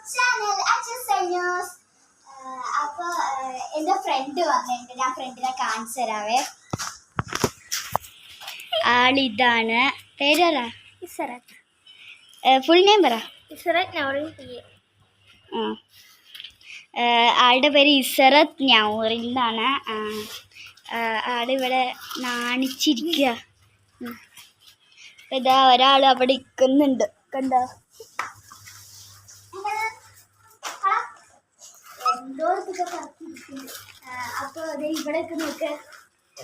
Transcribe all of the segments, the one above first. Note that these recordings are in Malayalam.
channel News. അപ്പോൾ എൻ്റെ ഫ്രണ്ട് വന്നിട്ടുണ്ട്. ഞാൻ ഫ്രണ്ടിനെ കാണിച്ചു തരാവേ. ആളിതാണ്. പേര് പറ. ഇസറത്ത്. ഫുൾ നെയിം പറ. ഇസറത്ത് നൗറിൻ പി എ. ആളുടെ പേര് ഇസറത്ത് നൗറിൻ എന്നാണ്. ആളിവിടെ നാണിച്ചിരിക്കുക. ഇതാ ഒരാൾ അവിടെ ഇരിക്കുന്നുണ്ട്, കണ്ടോ? അപ്പോൾ അത് ഇവിടെയൊക്കെ നോക്ക്,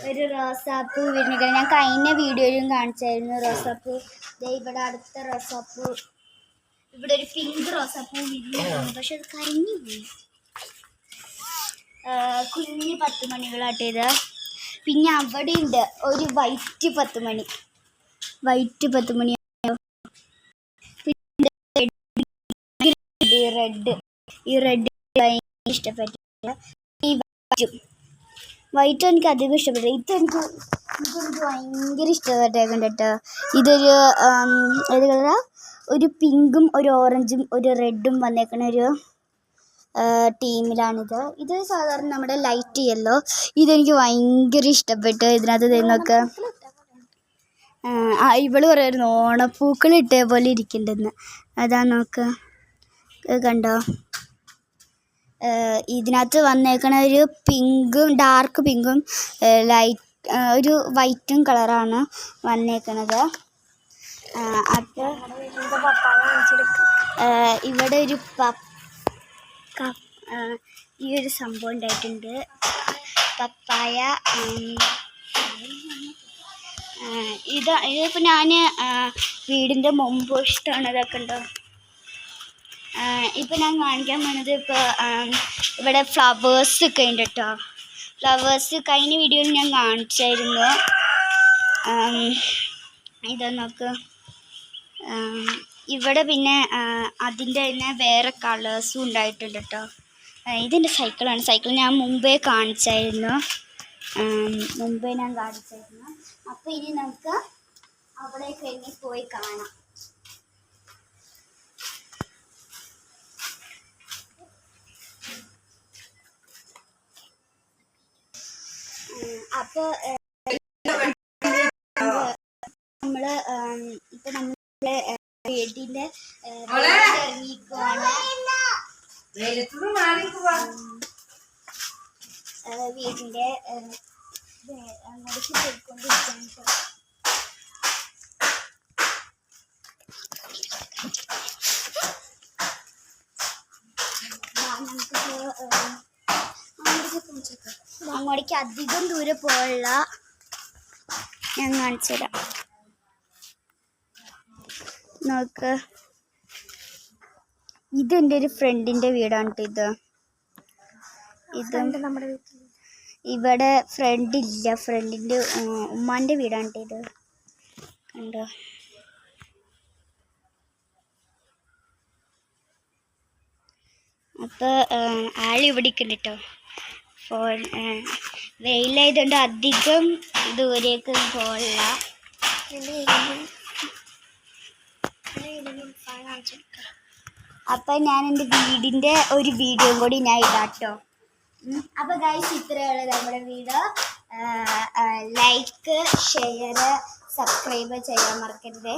ഒരു റോസാപ്പൂ വിരിഞ്ഞിട്ട് ഞാൻ കഴിഞ്ഞ വീഡിയോയിലും കാണിച്ചായിരുന്നു. റോസാപ്പൂ ഇവിടെ അടുത്ത റോസാപ്പൂ, ഇവിടെ ഒരു പിങ്ക് റോസാപ്പൂ വിരിഞ്ഞിട്ടുണ്ട്, പക്ഷെ അത് കരിഞ്ഞു പോയി. കുഞ്ഞ് 10 മണികളാട്ടേത്. പിന്നെ അവിടെ ഉണ്ട് ഒരു വൈറ്റ് 10 മണി. ഈ റെഡ് ഇഷ്ടപ്പെട്ടില്ല. ഈ വൈറ്റ് എനിക്ക് അധികം ഇഷ്ടപ്പെട്ടു. ഇതെനിക്ക് ഭയങ്കര ഇഷ്ടപ്പെട്ടേക്കണ്ട കേട്ടോ. ഇതൊരു ഏത് കളറാ? ഒരു പിങ്കും ഒരു ഓറഞ്ചും ഒരു റെഡും വന്നേക്കണ ഒരു ടീമിലാണിത്. ഇത് സാധാരണ നമ്മുടെ ലൈറ്റ് യെല്ലോ. ഇതെനിക്ക് ഭയങ്കര ഇഷ്ടപ്പെട്ടു. ഇതിനകത്ത് നോക്കുക, ഇവള് പറയായിരുന്നു ഓണപ്പൂക്കൾ ഇട്ടേ പോലെ ഇരിക്കണ്ടെന്ന്. അതാ നോക്ക്, കണ്ടോ? ഇതിനകത്ത് വന്നേക്കണ ഒരു പിങ്കും ഡാർക്ക് പിങ്കും ലൈറ്റ് ഒരു വൈറ്റും കളറാണ് വന്നേക്കണത്. അപ്പോൾ ഇവിടെ ഒരു ഈ ഒരു സംഭവം ഉണ്ടായിട്ടുണ്ട്, പപ്പായ. ഇതിപ്പോൾ ഞാൻ വീടിൻ്റെ മുമ്പ് ഇഷ്ടമാണ്. ഇതൊക്കെ ഉണ്ടോ? ഇപ്പം ഞാൻ കാണിക്കാൻ പോകുന്നത് ഇപ്പോൾ ഇവിടെ ഫ്ലവേഴ്സൊക്കെ ഉണ്ട് കേട്ടോ. ഫ്ലവേഴ്സ് കഴിഞ്ഞ വീഡിയോയിൽ ഞാൻ കാണിച്ചായിരുന്നു. ഇത് നോക്ക്, ഇവിടെ പിന്നെ അതിൻ്റെ തന്നെ വേറെ കളേഴ്സും ഉണ്ടായിട്ടുണ്ട് കേട്ടോ. ഇതെൻ്റെ സൈക്കിളാണ്. സൈക്കിൾ ഞാൻ മുമ്പേ കാണിച്ചായിരുന്നു. അപ്പോൾ ഇനി നമുക്ക് അവിടെ കഴിഞ്ഞ് പോയി കാണാം. അപ്പോൾ നമ്മള് ഇപ്പൊ നമ്മുടെ വീടിന്റെ ഇറങ്ങിക്കുവാണ്. വീടിന്റെ അങ്ങോട്ട് പോയിക്കൊണ്ടിരിക്കുകയാണ്. അങ്ങോട്ടേക്ക് അധികം ദൂരെ പോയുള്ള ഞാൻ കാണിച്ചു തരാം. നോക്ക്, ഇതെൻ്റെ ഒരു ഫ്രണ്ടിൻ്റെ വീടാണ് കേട്ടോ. ഇത് നമ്മുടെ വീട്ടിൽ ഇവിടെ ഫ്രണ്ടില്ല, ഫ്രണ്ടിൻ്റെ ഉമ്മാൻ്റെ വീടാണ് കേട്ടോ. ഇത് കണ്ടോ? അപ്പോൾ ആളിവിടെ ഉണ്ട് കേട്ടോ. വെയിലായതുകൊണ്ട് അധികം ദൂരേക്ക് പോകില്ല. അപ്പം ഞാൻ എൻ്റെ വീടിൻ്റെ ഒരു വീഡിയോ കൂടി ഞാൻ ഇടാട്ടോ. അപ്പോൾ ഗൈസ്, ഇത്രയുള്ള നമ്മുടെ വീഡിയോ. ലൈക്ക്, ഷെയർ, സബ്സ്ക്രൈബ് ചെയ്യാൻ മറക്കരുത്.